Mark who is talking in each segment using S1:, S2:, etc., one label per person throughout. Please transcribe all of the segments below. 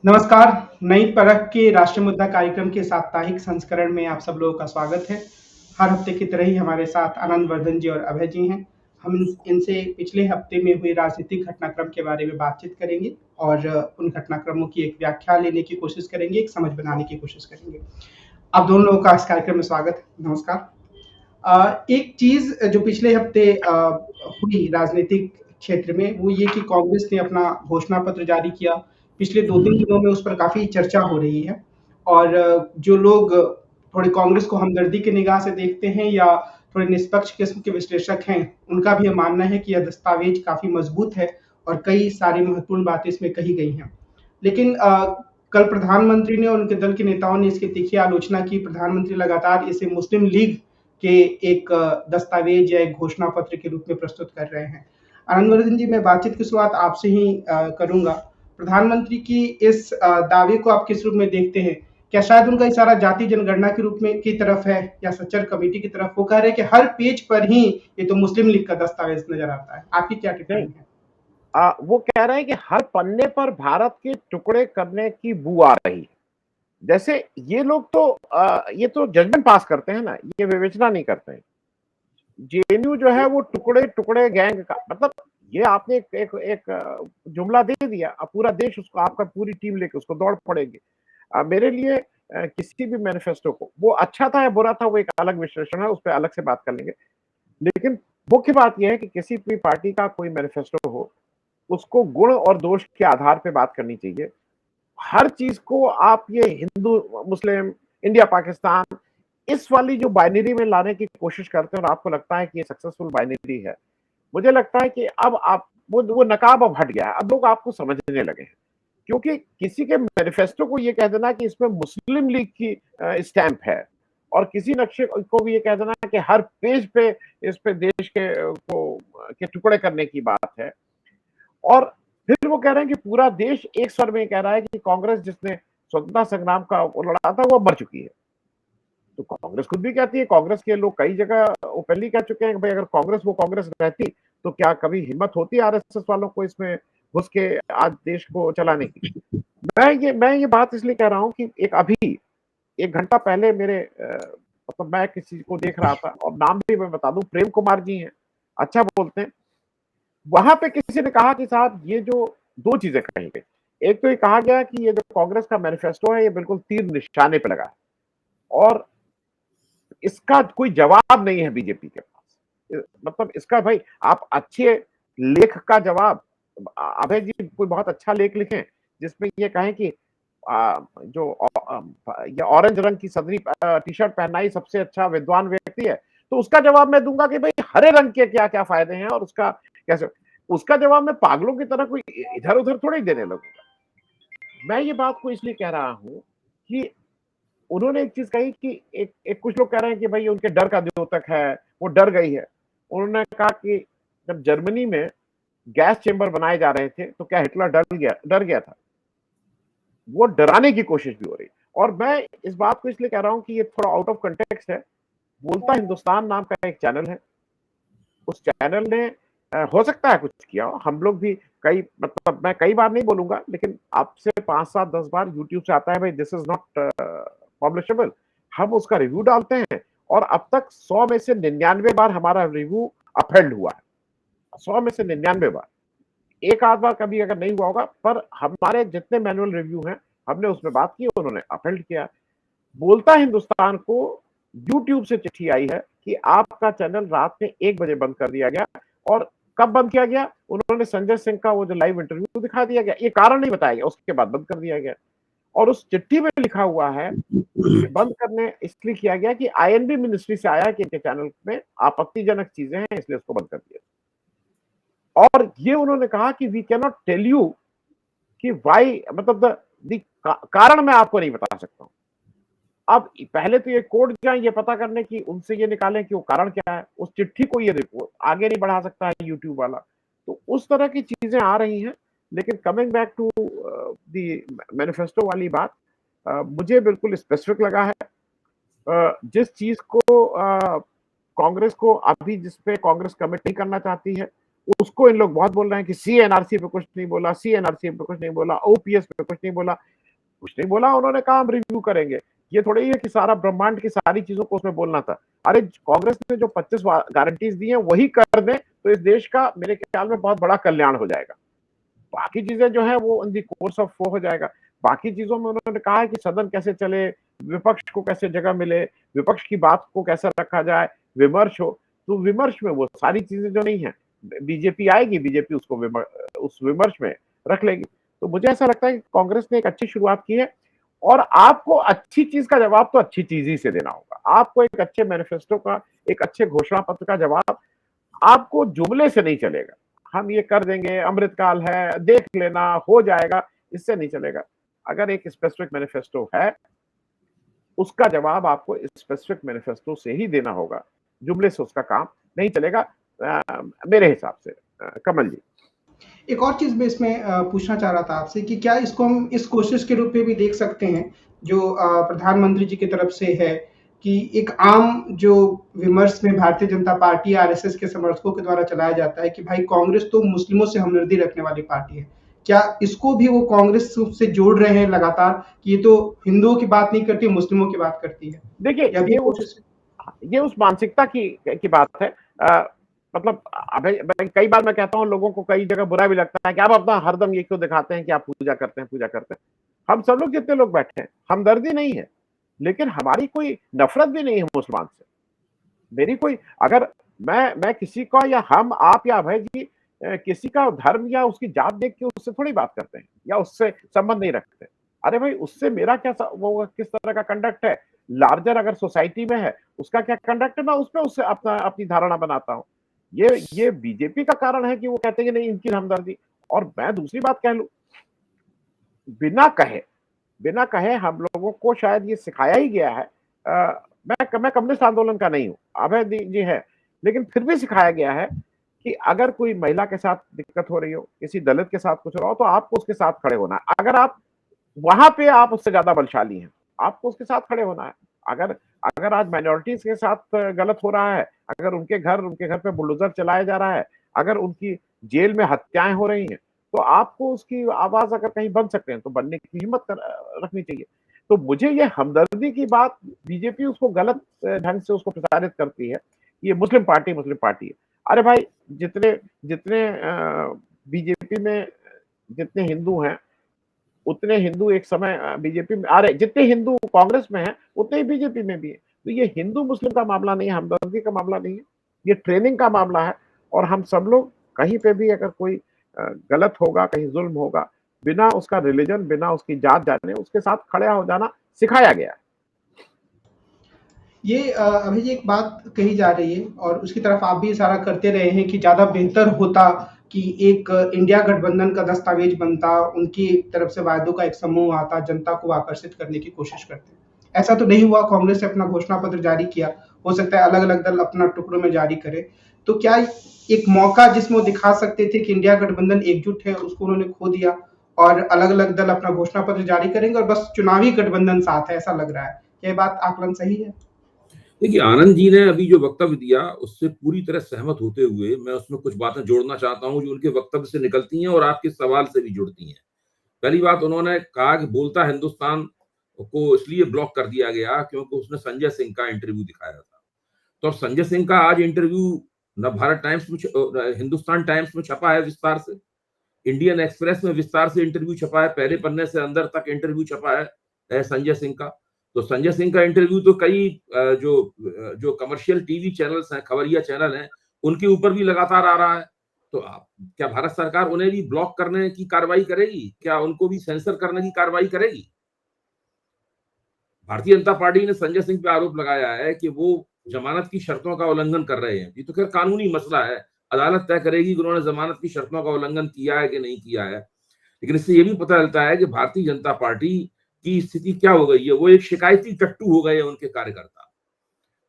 S1: नमस्कार। नई परख के राष्ट्रीय मुद्दा कार्यक्रम के साप्ताहिक संस्करण में आप सब लोगों का स्वागत है। हर हफ्ते की तरह ही हमारे साथ आनंद वर्धन जी और अभय जी हैं। हम इनसे पिछले हफ्ते में हुए राजनीतिक घटनाक्रम के बारे में बातचीत करेंगे और उन घटनाक्रमों की एक व्याख्या लेने की कोशिश करेंगे, एक समझ बनाने की कोशिश करेंगे। आप दोनों लोगों का इस कार्यक्रम में स्वागत है। नमस्कार। एक चीज जो पिछले हफ्ते हुई राजनीतिक क्षेत्र में वो ये कि कांग्रेस ने अपना घोषणा पत्र जारी किया। पिछले 2-3 दिनों में उस पर काफ़ी चर्चा हो रही है और जो लोग थोड़े कांग्रेस को हमदर्दी की निगाह से देखते हैं या थोड़े निष्पक्ष किस्म के विश्लेषक हैं, उनका भी ये मानना है कि यह दस्तावेज काफ़ी मजबूत है और कई सारी महत्वपूर्ण बातें इसमें कही गई हैं। लेकिन कल प्रधानमंत्री ने और उनके दल के नेताओं ने इसकी तीखी आलोचना की। प्रधानमंत्री लगातार इसे मुस्लिम लीग के एक दस्तावेज या एक घोषणा पत्र के रूप में प्रस्तुत कर रहे हैं। आनंदवर्धन जी, मैं बातचीत की शुरुआत आपसे ही करूंगा। प्रधानमंत्री की इस दावे को आप किस रूप में देखते हैं? क्या शायद उनका इशारा जाति जनगणना के रूप में की तरफ है या सच्चर कमेटी की तरफ? वो कह रहे हैं कि हर पेज पर ही ये तो मुस्लिम लीग का दस्तावेज नजर आता है। आपकी क्या
S2: नहीं,
S1: टिप्पणी है?
S2: वो कह रहे हैं कि हर पन्ने पर भारत के टुकड़े करने की बू आ रही है। जैसे ये लोग तो ये तो जजमेंट पास करते हैं ना, ये विवेचना नहीं करते हैं। जेएनयू जो है वो टुकड़े टुकड़े गैंग का मतलब, ये आपने एक जुमला दे दिया, अब पूरा देश उसको, आपका पूरी टीम लेके उसको दौड़ पड़ेगी। मेरे लिए किसी भी मैनिफेस्टो को, वो अच्छा था या बुरा था वो एक अलग विश्लेषण है, उस पर अलग से बात कर लेंगे। लेकिन मुख्य बात यह है कि किसी भी पार्टी का कोई मैनिफेस्टो हो, उसको गुण और दोष के आधार पे बात करनी चाहिए। हर चीज को आप ये हिंदू मुस्लिम, इंडिया पाकिस्तान, इस वाली जो बाइनरी में लाने की कोशिश करते हैं और आपको लगता है कि ये सक्सेसफुल बाइनरी है, मुझे लगता है कि अब आप वो नकाब अब हट गया है, अब लोग आपको समझने लगे हैं। क्योंकि किसी के मैनिफेस्टो को ये कह देना कि इसमें मुस्लिम लीग की स्टैंप है, और किसी नक्शे को भी ये कह देना कि हर पेज पे इस पे देश के टुकड़े करने की बात है। और फिर वो कह रहे हैं कि पूरा देश एक स्वर में कह रहा है कि कांग्रेस जिसने स्वतंत्रता संग्राम का वो लड़ा था वो मर चुकी है। तो कांग्रेस खुद भी कहती है, कांग्रेस के लोग कई जगह ओपनली कह चुके हैं कि भाई अगर वो कांग्रेस रहती तो क्या कभी हिम्मत होती आरएसएस वालों को इसमें घुस के आज देश को चलाने की। मैं ये बात इसलिए कह रहा हूं कि एक अभी 1 घंटा पहले मेरे मतलब मैं किसी को देख रहा था, और नाम भी मैं बता दूं, प्रेम कुमार जी हैं, अच्छा बोलते हैं। वहां पे किसी ने कहा कि साहब ये जो 2 चीजें कही गई, एक तो ये कहा गया कि ये जो कांग्रेस का मैनिफेस्टो है ये बिल्कुल तीर निशाने पे लगा है, और इसका कोई जवाब नहीं है बीजेपी के पास। मतलब इसका भाई आप अच्छे लेख का जवाब, अभय जी कोई बहुत अच्छा लेख लिखें जिसमें ये कहें कि ये ऑरेंज रंग की सदरी टी शर्ट पहनना ही सबसे अच्छा विद्वान व्यक्ति है, तो उसका जवाब मैं दूंगा कि भाई हरे रंग के क्या क्या फायदे हैं और उसका कैसे। उसका जवाब मैं पागलों की तरह कोई इधर उधर थोड़ा ही देने लगूंगा। मैं ये बात को इसलिए कह रहा हूं कि उन्होंने एक चीज कही कि एक कुछ लोग कह रहे हैं कि भाई उनके डर का द्योतक है, वो डर गई है। उन्होंने कहा कि जब जर्मनी में गैस चेंबर बनाए जा रहे थे तो क्या हिटलर डर गया था? वो डराने की कोशिश भी हो रही। और मैं इस बात को इसलिए कह रहा हूं कि ये थोड़ा आउट ऑफ कंटेक्स्ट है। बोलता हिंदुस्तान नाम का एक चैनल है, उस चैनल ने हो सकता है कुछ किया हो, हम लोग भी कई, मतलब मैं कई बार नहीं बोलूंगा, लेकिन आपसे 5 7 10 बार यूट्यूब से आता है भाई दिस इज नॉट पब्लिशेबल, हम उसका रिव्यू डालते हैं, और अब तक 100 में से 99 बार हमारा रिव्यू अपहेल्ड हुआ है। 100 में से 99 बार, एक आध बार कभी अगर नहीं हुआ होगा, पर हमारे जितने मैनुअल रिव्यू हैं हमने उसमें बात की, उन्होंने अपहेल्ड किया। बोलता हिंदुस्तान को यूट्यूब से चिट्ठी आई है कि आपका चैनल रात में 1 बजे बंद कर दिया गया। और कब बंद किया गया? उन्होंने संजय सिंह का वो जो लाइव इंटरव्यू दिखा दिया गया, ये कारण नहीं बताया गया, उसके बाद बंद कर दिया गया। और उस चिट्ठी में लिखा हुआ है कि बंद करने इसलिए किया गया कि आईएनबी मिनिस्ट्री से आया कि इनके चैनल में आपत्तिजनक चीजें हैं, इसलिए उसको बंद कर दिया। और ये उन्होंने कहा कि we can not tell you कि वाई, मतलब कारण मैं आपको नहीं बता सकता हूं। अब पहले तो ये कोर्ट जाए ये पता करने की, उनसे ये निकालें कि वो कारण क्या है, उस चिट्ठी को ये देखो आगे नहीं बढ़ा सकता है यूट्यूब वाला। तो उस तरह की चीजें आ रही हैं। लेकिन coming back to the manifesto वाली बात, मुझे बिल्कुल स्पेसिफिक लगा है। जिस चीज को कांग्रेस को अभी, जिसपे कांग्रेस कमिट नहीं करना चाहती है, उसको इन लोग बहुत बोल रहे हैं कि सीएनआरसी पे कुछ नहीं बोला, सीएनआरसी पे कुछ नहीं बोला, ओपीएस पे कुछ नहीं बोला। कुछ नहीं बोला, उन्होंने कहा हम रिव्यू करेंगे। ये थोड़ी ही है कि सारा ब्रह्मांड की सारी चीजों को उसमें बोलना था। अरे कांग्रेस ने जो 25 गारंटीज दी हैं वही कर दें तो इस देश का मेरे ख्याल में बहुत बड़ा कल्याण हो जाएगा। बाकी चीजें जो है वो इन दी कोर्स ऑफ वो हो जाएगा। बाकी चीजों में उन्होंने कहा है कि सदन कैसे चले, विपक्ष को कैसे जगह मिले, विपक्ष की बात को कैसे रखा जाए, विमर्श हो। तो विमर्श में वो सारी चीजें जो नहीं है, बीजेपी आएगी, बीजेपी उसको उस विमर्श में रख लेगी। तो मुझे ऐसा लगता है कि कांग्रेस ने एक अच्छी शुरुआत की है और आपको अच्छी चीज का जवाब तो अच्छी चीज ही से देना होगा। आपको एक अच्छे मैनिफेस्टो का, एक अच्छे घोषणा पत्र का जवाब आपको जुमले से नहीं चलेगा। हम ये कर देंगे, अमृतकाल है, देख लेना, हो जाएगा, इससे नहीं चलेगा। अगर एक स्पेसिफिक मैनिफेस्टो है, उसका जवाब आपको स्पेसिफिक मैनिफेस्टो से ही देना होगा। जुमले से उसका काम नहीं चलेगा मेरे हिसाब से। कमल जी।
S1: एक और चीज़ मैं इसमें पूछना चाह रहा था आपसे कि क्या इसको हम इस कोशिश के रूप में भी देख सकते हैं, जो प्रधानमंत्री जी की तरफ से है, कि एक आम जो विमर्श में भारतीय जनता पार्टी, आरएसएस के समर्थकों के द्वारा चलाया जाता है कि भाई कांग्रेस तो मुस्लिमों से हमदर्दी रखने वाली पार्टी है। क्या इसको भी वो कांग्रेस से जोड़ रहे हैं लगातार कि ये तो हिंदुओं की बात नहीं करती, मुस्लिमों की बात करती है?
S2: देखिए,
S1: या भी कोशिश
S2: ये उस मानसिकता की बात है। मतलब अभी कई बार मैं कहता हूँ, लोगों को कई जगह बुरा भी लगता है कि आप अपना हरदम ये क्यों दिखाते हैं कि आप पूजा करते हैं, पूजा करते हैं। हम सब लोग जितने लोग बैठे हैं, हमदर्दी नहीं है, लेकिन हमारी कोई नफरत भी नहीं है मुसलमान से। मेरी कोई, अगर मैं किसी का, या हम, आप या अभय जी किसी का धर्म या उसकी जात देख के उससे थोड़ी बात करते हैं या उससे संबंध नहीं रखते। अरे भाई, उससे मेरा क्या वो किस तरह का कंडक्ट है, लार्जर अगर सोसाइटी में है उसका क्या कंडक्ट है, मैं उसमें उससे अपनी धारणा बनाता हूँ। ये बीजेपी का कारण है कि वो कहते हैं कि नहीं इनकी हमदर्दी। और मैं दूसरी बात कह लूं, बिना कहे हम लोगों को शायद ये सिखाया ही गया है। मैं कम्युनिस्ट आंदोलन का नहीं हूं, अभय जी है, लेकिन फिर भी सिखाया गया है कि अगर कोई महिला के साथ दिक्कत हो रही हो, किसी दलित के साथ कुछ हो रहा हो, तो आपको उसके साथ खड़े होना है। अगर आप वहां पे आप उससे ज्यादा बलशाली हैं, आपको उसके साथ खड़े होना है। अगर अगर आज माइनॉरिटीज के साथ गलत हो रहा है, अगर उनके घर पे बुलडोजर चलाया जा रहा है, अगर उनकी जेल में हत्याएं हो रही हैं, तो आपको उसकी आवाज अगर कहीं बन सकते हैं तो बनने की हिम्मत रखनी चाहिए। तो मुझे ये हमदर्दी की बात, बीजेपी उसको गलत ढंग से उसको प्रचारित करती है, ये मुस्लिम पार्टी है। अरे भाई, जितने जितने बीजेपी में जितने हिंदू हैं, उतने हिंदू एक समय बीजेपी में आ रहे, जितने हिंदू कांग्रेस में हैं उतने ही बीजेपी में भी है। तो ये हिंदू मुस्लिम का मामला नहीं है, हमदर्दी का मामला नहीं है, ये ट्रेनिंग का मामला है। और हम सब लोग कहीं पे भी अगर कोई गलत होगा, कहीं जुल्म होगा, बिना उसका रिलीजन, बिना उसकी जात जाने उसके साथ खड़ा हो जाना सिखाया गया है।
S1: ये अभी ये एक बात कही जा रही है और उसकी तरफ आप भी इशारा करते रहे हैं कि ज़्यादा बेहतर होता कि एक इंडिया गठबंधन का दस्तावेज बनता, उनकी तरफ से वायदों का एक समूह आता, जनता को आकर्षित करने की कोशिश करते। ऐसा तो नहीं हुआ, कांग्रेस ने अपना घोषणा पत्र जारी किया, हो सकता है अलग-अलग दल अपना टुकड़ों में जारी करे। तो क्या एक मौका जिसमें वो दिखा सकते थे कि इंडिया गठबंधन एकजुट है, उसको उन्होंने खो दिया और अलग-अलग दल अपना घोषणा पत्र जारी करेंगे और बस चुनावी गठबंधन साथ है, ऐसा लग रहा है। क्या ये बात आकलन सही है?
S3: देखिए, आनंद जी ने अभी जो वक्तव्य दिया उससे पूरी तरह सहमत होते हुए मैं उसमें कुछ बातें जोड़ना चाहता हूं जो उनके वक्तव्य से निकलती हैं और आपके सवाल से भी जुड़ती हैं। पहली बात, उन्होंने कहा कि बोलता हिंदुस्तान को इसलिए ब्लॉक कर दिया गया क्योंकि उसने संजय सिंह का इंटरव्यू दिखाया था। तो अब संजय सिंह का आज इंटरव्यू न भारत टाइम्स में हिंदुस्तान टाइम्स में छपा है विस्तार से, इंडियन एक्सप्रेस में विस्तार से इंटरव्यू छपा है, पहले पन्ने से अंदर तक इंटरव्यू छपा है संजय सिंह का। तो संजय सिंह का इंटरव्यू तो कई जो कमर्शियल टीवी चैनल्स हैं, खबरिया चैनल हैं, उनके ऊपर भी लगातार आ रहा है। तो क्या भारत सरकार उन्हें भी ब्लॉक करने की कार्रवाई करेगी? क्या उनको भी सेंसर करने की कार्रवाई करेगी? भारतीय जनता पार्टी ने संजय सिंह पे आरोप लगाया है कि वो जमानत की शर्तों का उल्लंघन कर रहे हैं। ये तो खैर कानूनी मसला है, अदालत तय करेगी कि उन्होंने जमानत की शर्तों का उल्लंघन किया है कि नहीं किया है। लेकिन इससे ये भी पता चलता है कि भारतीय जनता पार्टी की स्थिति क्या हो गई है। वो एक शिकायती टट्टू हो गए हैं उनके कार्यकर्ता।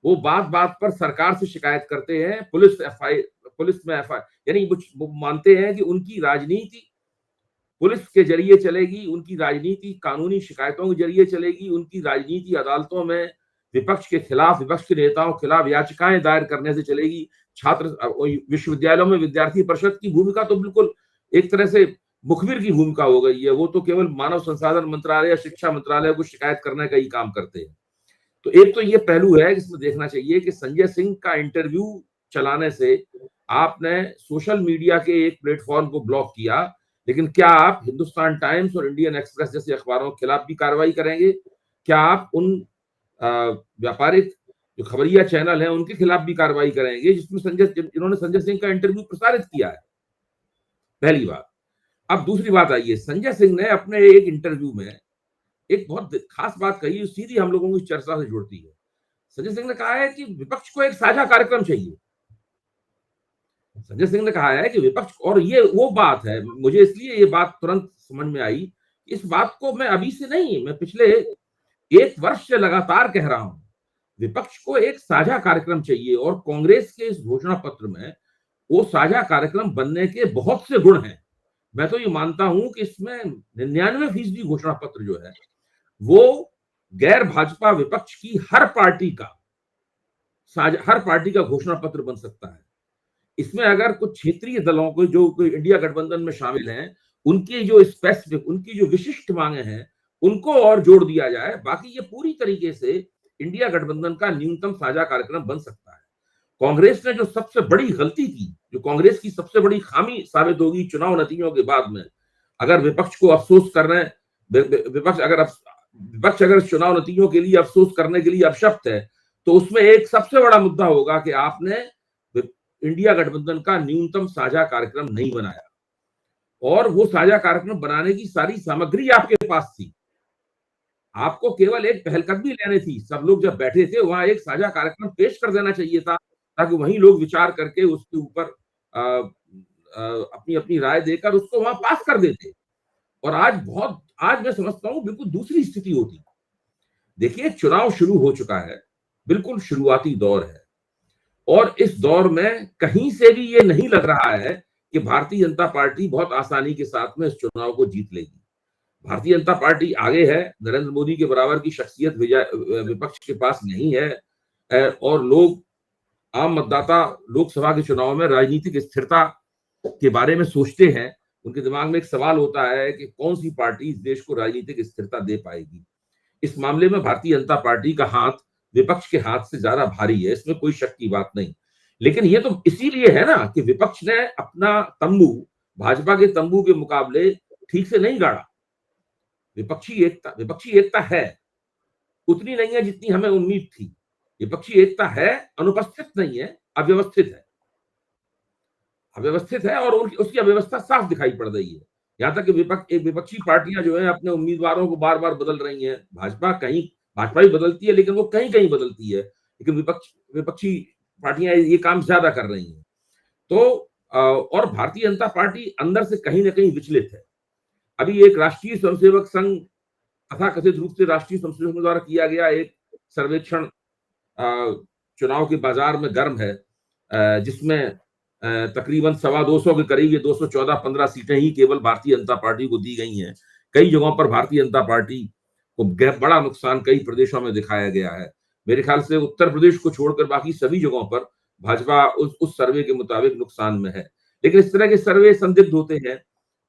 S3: वो बात बात पर सरकार से शिकायत करते हैं, पुलिस में एफआई, यानी वो मानते हैं कि उनकी राजनीति पुलिस के जरिए चलेगी, उनकी राजनीति कानूनी शिकायतों के जरिए चलेगी, उनकी राजनीति अदालतों में विपक्ष के खिलाफ, विपक्ष के नेताओं के खिलाफ याचिकाएं दायर करने से चलेगी। छात्र विश्वविद्यालयों में विद्यार्थी परिषद की भूमिका तो बिल्कुल एक तरह से मुखबिर की भूमिका हो गई है। वो तो केवल मानव संसाधन मंत्रालय या शिक्षा मंत्रालय को शिकायत करने का ही काम करते हैं। तो एक तो ये पहलू है जिसमें देखना चाहिए कि संजय सिंह का इंटरव्यू चलाने से आपने सोशल मीडिया के एक प्लेटफॉर्म को ब्लॉक किया, लेकिन क्या आप हिंदुस्तान टाइम्स और इंडियन एक्सप्रेस जैसे अखबारों के खिलाफ भी कार्रवाई करेंगे? क्या आप उन व्यापारिक जो खबरिया चैनल हैं उनके खिलाफ भी कार्रवाई करेंगे जिन्होंने संजय सिंह का इंटरव्यू प्रसारित किया है? पहली बात। अब दूसरी बात आई है, संजय सिंह ने अपने एक इंटरव्यू में एक बहुत खास बात कही, सीधी हम लोगों की चर्चा से जुड़ती है। संजय सिंह ने कहा है कि विपक्ष को एक साझा कार्यक्रम चाहिए। संजय सिंह ने कहा है कि विपक्ष, और ये वो बात है, मुझे इसलिए ये बात तुरंत समझ में आई, इस बात को मैं अभी से नहीं, मैं पिछले 1 वर्ष से लगातार कह रहा हूं, विपक्ष को एक साझा कार्यक्रम चाहिए। और कांग्रेस के इस घोषणा पत्र में वो साझा कार्यक्रम बनने के बहुत से गुण हैं। मैं तो ये मानता हूं कि इसमें 99% घोषणा पत्र जो है वो गैर भाजपा विपक्ष की हर पार्टी का घोषणा पत्र बन सकता है। इसमें अगर कुछ क्षेत्रीय दलों को जो इंडिया गठबंधन में शामिल हैं, उनकी जो स्पेसिफिक, उनकी जो विशिष्ट मांगे हैं, उनको और जोड़ दिया जाए, बाकी ये पूरी तरीके से इंडिया गठबंधन का न्यूनतम साझा कार्यक्रम बन सकता है। कांग्रेस ने जो सबसे बड़ी गलती की, जो कांग्रेस की सबसे बड़ी खामी साबित होगी चुनाव नतीजों के बाद में, अगर विपक्ष को अफसोस कर रहे हैं, विपक्ष अगर चुनाव नतीजों के लिए अफसोस करने के लिए अपशब्द है, तो उसमें एक सबसे बड़ा मुद्दा होगा कि आपने इंडिया गठबंधन का न्यूनतम साझा कार्यक्रम नहीं बनाया, और वो साझा कार्यक्रम बनाने की सारी सामग्री आपके पास थी। आपको केवल एक पहलकदमी लेनी थी। सब लोग जब बैठे थे वहां एक साझा कार्यक्रम पेश कर देना चाहिए था, ताकि वहीं लोग विचार करके उसके ऊपर अपनी अपनी राय देकर उसको वहां पास कर देते। और आज मैं समझता हूं बिल्कुल दूसरी स्थिति होती। देखिए, चुनाव शुरू हो चुका है, बिल्कुल शुरुआती दौर है, और इस दौर में कहीं से भी ये नहीं लग रहा है कि भारतीय जनता पार्टी बहुत आसानी के साथ में इस चुनाव को जीत लेगी। भारतीय जनता पार्टी आगे है, नरेंद्र मोदी के बराबर की शख्सियत विपक्ष के पास नहीं है, और लोग, आम मतदाता लोकसभा के चुनाव में राजनीतिक स्थिरता के बारे में सोचते हैं। उनके दिमाग में एक सवाल होता है कि कौन सी पार्टी इस देश को राजनीतिक स्थिरता दे पाएगी। इस मामले में भारतीय जनता पार्टी का हाथ विपक्ष के हाथ से ज्यादा भारी है, इसमें कोई शक की बात नहीं। लेकिन ये तो इसीलिए है ना कि विपक्ष ने अपना तंबू भाजपा के तंबू के मुकाबले ठीक से नहीं गाड़ा। विपक्षी एकता है, उतनी नहीं है जितनी हमें उम्मीद थी। विपक्षी एकता है, अनुपस्थित नहीं है, अव्यवस्थित है, और उसकी अव्यवस्था साफ दिखाई पड़ रही है। यहाँ तक कि विपक्षी पार्टियां जो है अपने उम्मीदवारों को बार बार बदल रही हैं। भाजपा भी बदलती है, लेकिन वो कहीं कहीं बदलती है, लेकिन विपक्षी पार्टियां ये काम ज्यादा कर रही हैं। तो और भारतीय जनता पार्टी अंदर से कहीं ना कहीं विचलित है। अभी एक राष्ट्रीय स्वयंसेवक संघ, कथाकथित रूप से राष्ट्रीय स्वयंसेवक संघ द्वारा किया गया एक सर्वेक्षण चुनाव के बाजार में गर्म है, जिसमें तकरीबन 225 के करीब ये 214-15 सीटें ही केवल भारतीय जनता पार्टी को दी गई हैं। कई जगहों पर भारतीय जनता पार्टी को बड़ा नुकसान कई प्रदेशों में दिखाया गया है। मेरे ख्याल से उत्तर प्रदेश को छोड़कर बाकी सभी जगहों पर भाजपा उस सर्वे के मुताबिक नुकसान में है। लेकिन इस तरह के सर्वे संदिग्ध होते हैं,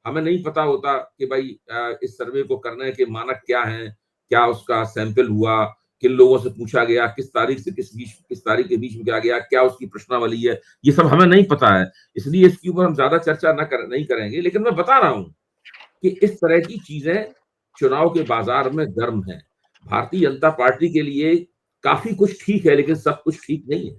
S3: हमें नहीं पता होता कि भाई इस सर्वे को करने के मानक क्या हैं, क्या उसका सैंपल हुआ, किन लोगों से पूछा गया, किस तारीख से किस तारीख के बीच में क्या गया, क्या उसकी प्रश्नावली है, ये सब हमें नहीं पता है। इसलिए इसके ऊपर हम ज्यादा चर्चा नहीं करेंगे। लेकिन मैं बता रहा हूं कि इस तरह की चीजें चुनाव के बाजार में गर्म है। भारतीय जनता पार्टी के लिए काफी कुछ ठीक है, लेकिन सब कुछ ठीक नहीं है।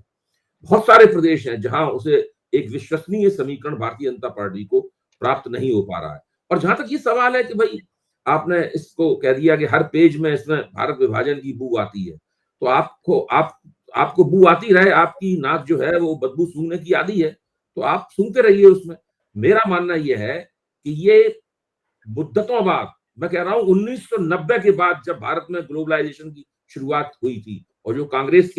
S3: बहुत सारे प्रदेश हैं जहां उसे एक विश्वसनीय समीकरण भारतीय जनता पार्टी को प्राप्त नहीं हो पा रहा है। और जहां तक ये सवाल है कि भाई आपने इसको कह दिया कि हर पेज में इसमें भारत विभाजन की बू आती है, तो आपको बू आती रहे, आपकी नाक जो है वो बदबू सूंघने की आदी है, तो आप सूंघते रहिए उसमें। मेरा मानना यह है कि ये मुद्दतों बाद, मैं कह रहा हूं 1990 के बाद, जब भारत में ग्लोबलाइजेशन की शुरुआत हुई थी और जो कांग्रेस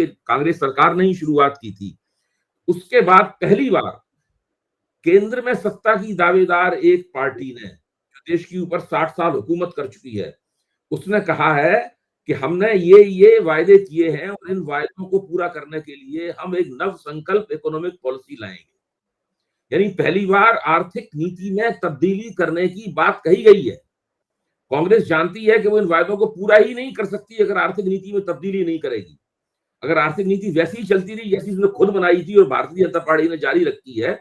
S3: सरकार ने ही शुरुआत की थी, उसके बाद पहली बार केंद्र में सत्ता की दावेदार एक पार्टी ने, जो देश के ऊपर 60 साल हुकूमत कर चुकी है, उसने कहा है कि हमने ये वायदे किए हैं और इन वायदों को पूरा करने के लिए हम एक नव संकल्प इकोनॉमिक पॉलिसी लाएंगे। यानी पहली बार आर्थिक नीति में तब्दीली करने की बात कही गई है। कांग्रेस जानती है कि वो इन वायदों को पूरा ही नहीं कर सकती अगर आर्थिक नीति में तब्दीली नहीं करेगी। अगर आर्थिक नीति वैसी ही चलती रही जैसी उसने खुद बनाई थी और भारतीय जनता पार्टी ने जारी रखी है,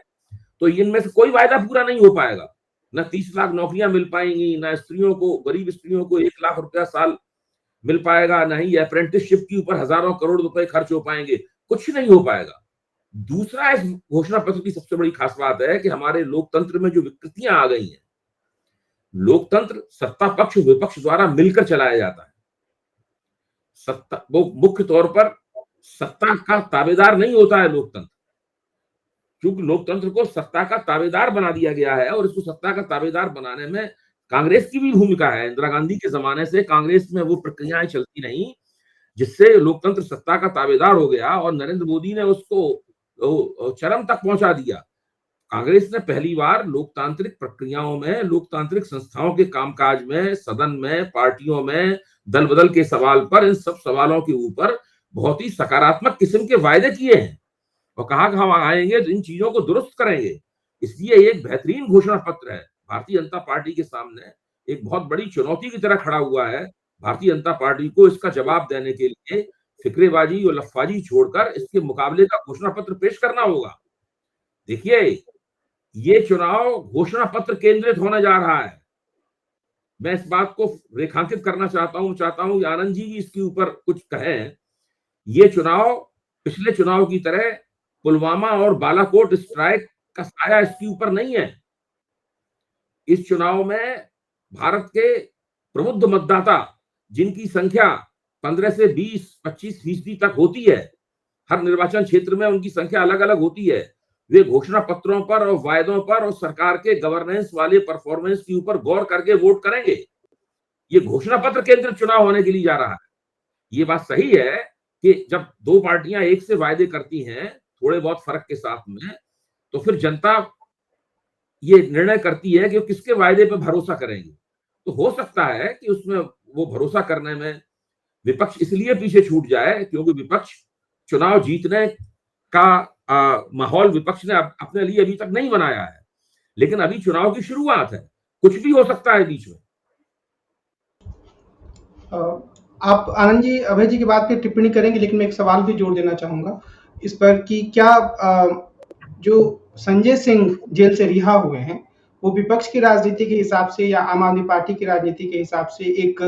S3: तो इनमें से कोई वायदा पूरा नहीं हो पाएगा। न 30 लाख नौकरियां मिल पाएंगी, न स्त्रियों को, गरीब स्त्रियों को 1 लाख रुपया साल मिल पाएगा, न ही अप्रेंटिसशिप के ऊपर हजारों करोड़ रुपए खर्च हो पाएंगे, कुछ नहीं हो पाएगा। दूसरा, इस घोषणा पत्र की सबसे बड़ी खास बात है कि हमारे लोकतंत्र में जो विकृतियां आ गई हैं, लोकतंत्र सत्ता पक्ष विपक्ष द्वारा मिलकर चलाया जाता है। सत्ता, वो मुख्य तौर पर सत्ता का ताबेदार नहीं होता है लोकतंत्र, क्योंकि लोकतंत्र को सत्ता का ताबेदार बना दिया गया है और इसको सत्ता का ताबेदार बनाने में कांग्रेस की भी भूमिका है। इंदिरा गांधी के जमाने से कांग्रेस में वो प्रक्रियाएं चलती रही जिससे लोकतंत्र सत्ता का ताबेदार हो गया और नरेंद्र मोदी ने उसको चरम तक पहुंचा दिया। कांग्रेस ने पहली बार लोकतांत्रिक प्रक्रियाओं में, लोकतांत्रिक संस्थाओं के कामकाज में, सदन में, पार्टियों में, दल बदल के सवाल पर, इन सब सवालों के ऊपर बहुत ही सकारात्मक किस्म के वायदे किए हैं और कहा कि हम आएंगे तो इन चीजों को दुरुस्त करेंगे। इसलिए एक बेहतरीन घोषणा पत्र है। भारतीय जनता पार्टी के सामने एक बहुत बड़ी चुनौती की तरह खड़ा हुआ है। भारतीय जनता पार्टी को इसका जवाब देने के लिए फिक्रेबाजी और लफाजी छोड़कर इसके मुकाबले का घोषणा पत्र पेश करना होगा। देखिए, ये चुनाव घोषणा पत्र केंद्रित होने जा रहा है। मैं इस बात को रेखांकित करना चाहता हूं कि आनंद जी भी इसके ऊपर कुछ कहें। ये चुनाव पिछले चुनाव की तरह पुलवामा और बालाकोट स्ट्राइक का साया इसके ऊपर नहीं है। इस चुनाव में भारत के प्रबुद्ध मतदाता, जिनकी संख्या 15 से 20-25% तक होती है, हर निर्वाचन क्षेत्र में उनकी संख्या अलग अलग होती है, वे घोषणा पत्रों पर और वायदों पर और सरकार के गवर्नेंस वाले परफॉर्मेंस के ऊपर गौर करके वोट करेंगे। ये घोषणा पत्र केंद्रित चुनाव होने के लिए जा रहा है। ये बात सही है कि जब दो पार्टियां एक से वायदे करती हैं थोड़े बहुत फर्क के साथ में, तो फिर जनता ये निर्णय करती है कि वो किसके वायदे पर भरोसा करेंगे। तो हो सकता है कि उसमें वो भरोसा करने में विपक्ष इसलिए पीछे छूट जाए क्योंकि विपक्ष चुनाव जीतने का माहौल विपक्ष ने अपने लिए अभी तक नहीं बनाया है। लेकिन अभी चुनाव की शुरुआत है, कुछ भी हो सकता है बीच में।
S1: आप आनंद जी, अभय जी की बात पे टिप्पणी करेंगे, लेकिन मैं एक सवाल भी जोड़ देना चाहूंगा इस पर कि क्या जो संजय सिंह जेल से रिहा हुए हैं, वो विपक्ष की राजनीति के हिसाब से या आम आदमी पार्टी की राजनीति के हिसाब से एक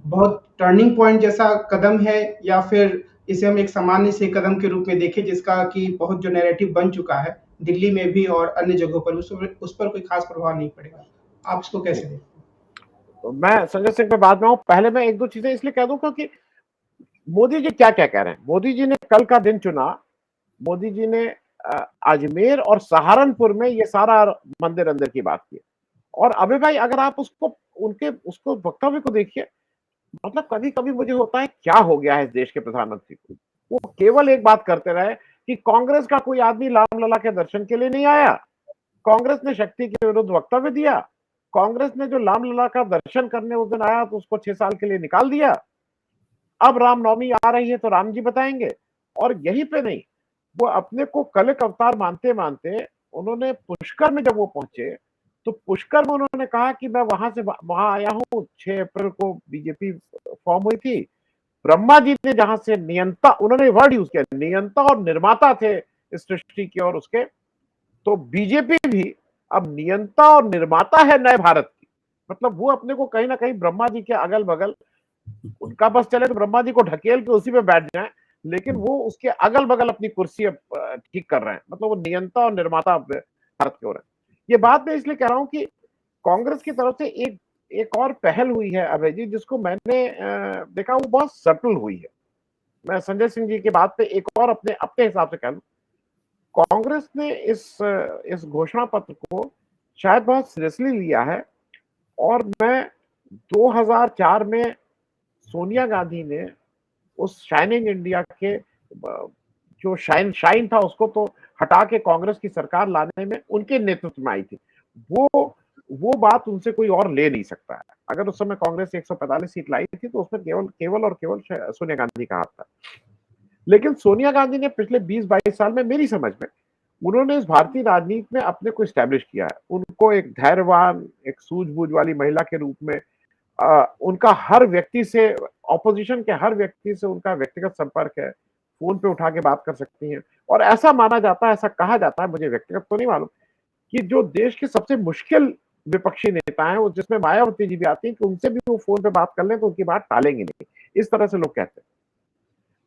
S1: बहुत टर्निंग पॉइंट जैसा कदम है, या फिर इसे हम एक सामान्य से कदम के रूप में देखें जिसका कि बहुत जो नैरेटिव बन चुका है दिल्ली में भी और अन्य जगहों पर, उस पर कोई खास प्रभाव नहीं पड़ेगा? आप इसको कैसे देखते हैं?
S2: मैं संजय सिंह पे बाद में आऊं, पहले मैं एक दो चीजें इसलिए कह दूं क्योंकि मोदी जी क्या क्या कह रहे हैं। मोदी जी ने कल का दिन चुना, मोदी जी ने अजमेर और सहारनपुर में ये सारा मंदिर अंदर की बात की। और अबे भाई, अगर आप उसको वक्तव्य को देखिए, मतलब कभी कभी मुझे होता है क्या हो गया है इस देश के प्रधानमंत्री को। वो केवल एक बात करते रहे कि कांग्रेस का कोई आदमी रामलला के दर्शन के लिए नहीं आया, कांग्रेस ने शक्ति के विरुद्ध वक्तव्य दिया, कांग्रेस ने जो रामलला का दर्शन करने उस दिन आया तो उसको 6 साल के लिए निकाल दिया, अब रामनवमी आ रही है तो राम जी बताएंगे। और यहीं पे नहीं, वो अपने को कलिक अवतार मानते मानते उन्होंने पुष्कर में जब वो पहुंचे तो पुष्कर में उन्होंने कहा कि मैं वहां आया हूं, 6 अप्रैल को बीजेपी फॉर्म हुई थी, ब्रह्मा जी ने जहां से नियंता, उन्होंने वर्ड यूज किया, नियंता और निर्माता थे इस सृष्टि के और उसके, तो बीजेपी भी अब नियंता और निर्माता है नए भारत की। मतलब वो अपने को कहीं ना कहीं ब्रह्मा जी के अगल बगल, उनका बस चले तो ब्रह्मा जी को ढकेल के उसी पे बैठ जाए, लेकिन वो उसके अगल बगल अपनी कुर्सी ठीक कर रहे हैं। मतलब वो नियंता और निर्माता भारत के हो रहे हैं। ये बात मैं इसलिए कह रहा हूं कि कांग्रेस की तरफ से एक और पहल हुई है अभय जी, जिसको मैंने देखा वो बहुत सटल हुई है। मैं संजय सिंह जी की बात पे एक और अपने हिसाब से कह लूं, कांग्रेस ने इस घोषणा पत्र को शायद बहुत सीरियसली लिया है। और मैं 2004 में सोनिया गांधी ने उस शाइनिंग इंडिया के जो शाइन था उसको तो हटा के कांग्रेस की सरकार लाने में उनके नेतृत्व में आई थी। वो बात उनसे कोई और ले नहीं सकता है। अगर उस समय कांग्रेस 145 सीट लाई थी तो उसमें केवल और केवल सोनिया गांधी का हाथ था। लेकिन सोनिया गांधी ने पिछले 20-22 साल में, मेरी समझ में, उन्होंने इस भारतीय राजनीति में अपने को स्टैब्लिश किया है। उनको एक धैर्यवान, एक सूझबूझ वाली महिला के रूप में उनका हर व्यक्ति से, ऑपोजिशन के हर व्यक्ति से उनका व्यक्तिगत संपर्क है, फोन पे उठा के बात कर सकती हैं। और ऐसा माना जाता है, ऐसा कहा जाता है, मुझे व्यक्तिगत तो नहीं मालूम, कि जो देश के सबसे मुश्किल विपक्षी नेता हैं, वो जिसमें मायावती जी भी आती हैं, कि उनसे भी वो फोन पे बात कर लें तो उनकी बात टालेंगे नहीं, इस तरह से लोग कहते हैं।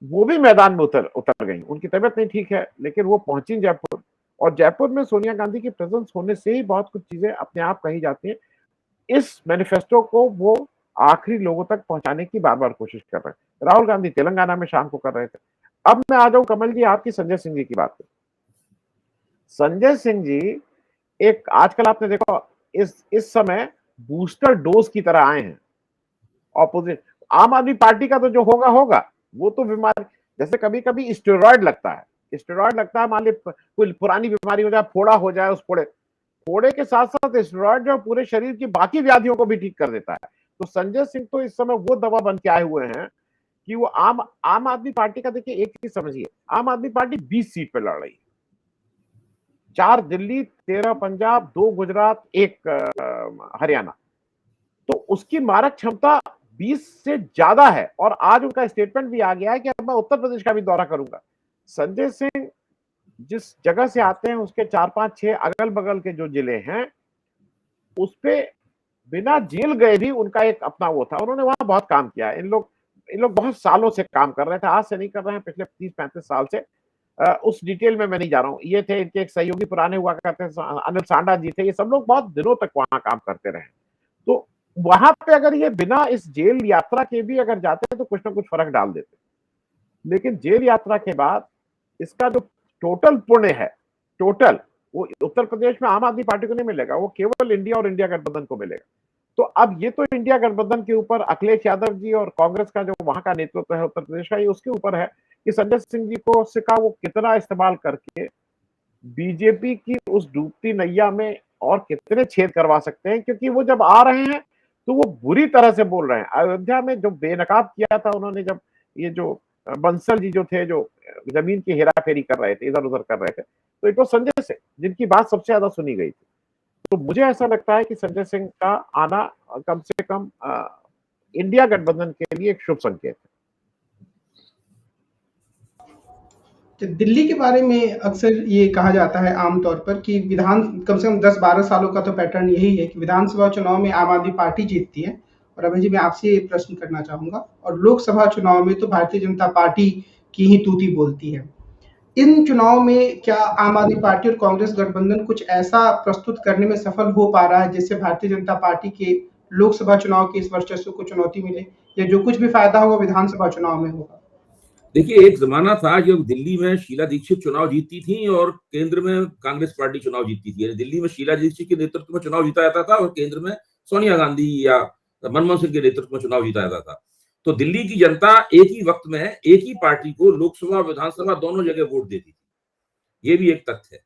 S2: वो भी मैदान में उतर गई। उनकी तबीयत नहीं ठीक है, लेकिन वो पहुंची जयपुर, और जयपुर में सोनिया गांधी की प्रेजेंस होने से ही बहुत कुछ चीजें अपने आप कही जाती हैं। इस मैनिफेस्टो को वो आखिरी लोगों तक पहुंचाने की बार-बार कोशिश कर रहे हैं। राहुल गांधी तेलंगाना में शाम को कर रहे थे। अब मैं आ जाऊं कमल जी आपकी संजय सिंह जी की बात पे। संजय सिंह जी एक आजकल आपने देखा इस समय बूस्टर डोज की तरह आए हैं। ऑपोजिट आम आदमी पार्टी का तो जो होगा होगा, वो तो बीमारी, जैसे कभी-कभी स्टेरॉइड लगता है। स्टेरॉइड लगता है, मान ली कोई पुरानी बीमारी हो जाए, फोड़ा हो जाए, उस फोड़े के साथ-साथ स्टेरॉइड जो पूरे शरीर की बाकी व्याधियों को भी ठीक कर देता है। तो संजय सिंह तो इस समय वो दवा बन के आए हुए हैं कि वो आम आदमी पार्टी का, देखिए एक चीज समझिए, आम आदमी पार्टी 20 सीट पे लड़ रही है। 4 दिल्ली, 13 पंजाब, 2 गुजरात, 1 हरियाणा। तो उसकी मारक क्षमता 20 से ज्यादा है। और आज उनका स्टेटमेंट भी आ गया है कि अब मैं उत्तर प्रदेश का भी दौरा करूंगा। संजय सिंह जिस जगह से आते हैं, उसके 4, 5, 6 अगल बगल के जो जिले हैं, उस पे बिना जेल गए भी उनका एक अपना वो था। उन्होंने वहां बहुत काम किया है। इन लोग बहुत सालों से काम कर रहे थे, आज से नहीं कर रहे हैं, पिछले 30-35 साल से। उस डिटेल में मैं नहीं जा रहा हूँ। ये थे इनके एक सहयोगी पुराने हुआ करते थे, अनिल सांडा जी थे। ये सब लोग बहुत दिनों तक वहां काम करते रहे। तो वहां पे अगर ये बिना इस जेल यात्रा के भी अगर जाते हैं तो कुछ ना कुछ फर्क डाल देते। लेकिन जेल यात्रा के बाद इसका जो टोटल पुण्य है, टोटल, वो उत्तर प्रदेश में आम आदमी पार्टी को नहीं मिलेगा, वो केवल इंडिया और इंडिया गठबंधन को मिलेगा। तो अब ये तो इंडिया गठबंधन के ऊपर अखिलेश यादव जी और कांग्रेस का जो वहां का नेतृत्व है उत्तर प्रदेश का, ये उसके ऊपर है कि संजय सिंह जी को सिक्का वो कितना इस्तेमाल करके बीजेपी की उस डूबती नैया में और कितने छेद करवा सकते हैं। क्योंकि वो जब आ रहे हैं तो वो बुरी तरह से बोल रहे हैं। अयोध्या में जो बेनकाब किया था उन्होंने, जब ये जो बंसल जी जो थे, जो जमीन की हेरा फेरी कर रहे थे, इधर उधर कर रहे थे, तो एक तो संजय सिंह जिनकी बात सबसे ज्यादा सुनी गई थी। तो मुझे ऐसा लगता है कि संजय सिंह का आना कम से कम इंडिया गठबंधन के लिए एक शुभ संकेत है।
S1: तो दिल्ली के बारे में अक्सर ये कहा जाता है आमतौर पर कि कम से कम 10-12 सालों का तो पैटर्न यही है कि विधानसभा चुनाव में आम आदमी पार्टी जीतती है। और अभय जी, मैं आपसे ये प्रश्न करना चाहूंगा, और लोकसभा चुनाव में तो भारतीय जनता पार्टी की ही तूती बोलती है। इन चुनाव में क्या आम आदमी पार्टी और कांग्रेस गठबंधन कुछ ऐसा प्रस्तुत करने में सफल हो पा रहा है जिससे भारतीय जनता पार्टी के लोकसभा चुनाव के इस वर्चस्व को चुनौती मिले, या जो कुछ भी फायदा होगा विधानसभा चुनाव में होगा?
S3: देखिए, एक जमाना था जब दिल्ली में शीला दीक्षित चुनाव जीतती थी और केंद्र में कांग्रेस पार्टी चुनाव जीतती थी। दिल्ली में शीला दीक्षित के नेतृत्व में चुनाव जीता जाता था और केंद्र में सोनिया गांधी या मनमोहन सिंह के नेतृत्व में चुनाव जीता जाता था। तो दिल्ली की जनता एक ही वक्त में एक ही पार्टी को लोकसभा विधानसभा दोनों जगह वोट देती थी। ये भी एक तथ्य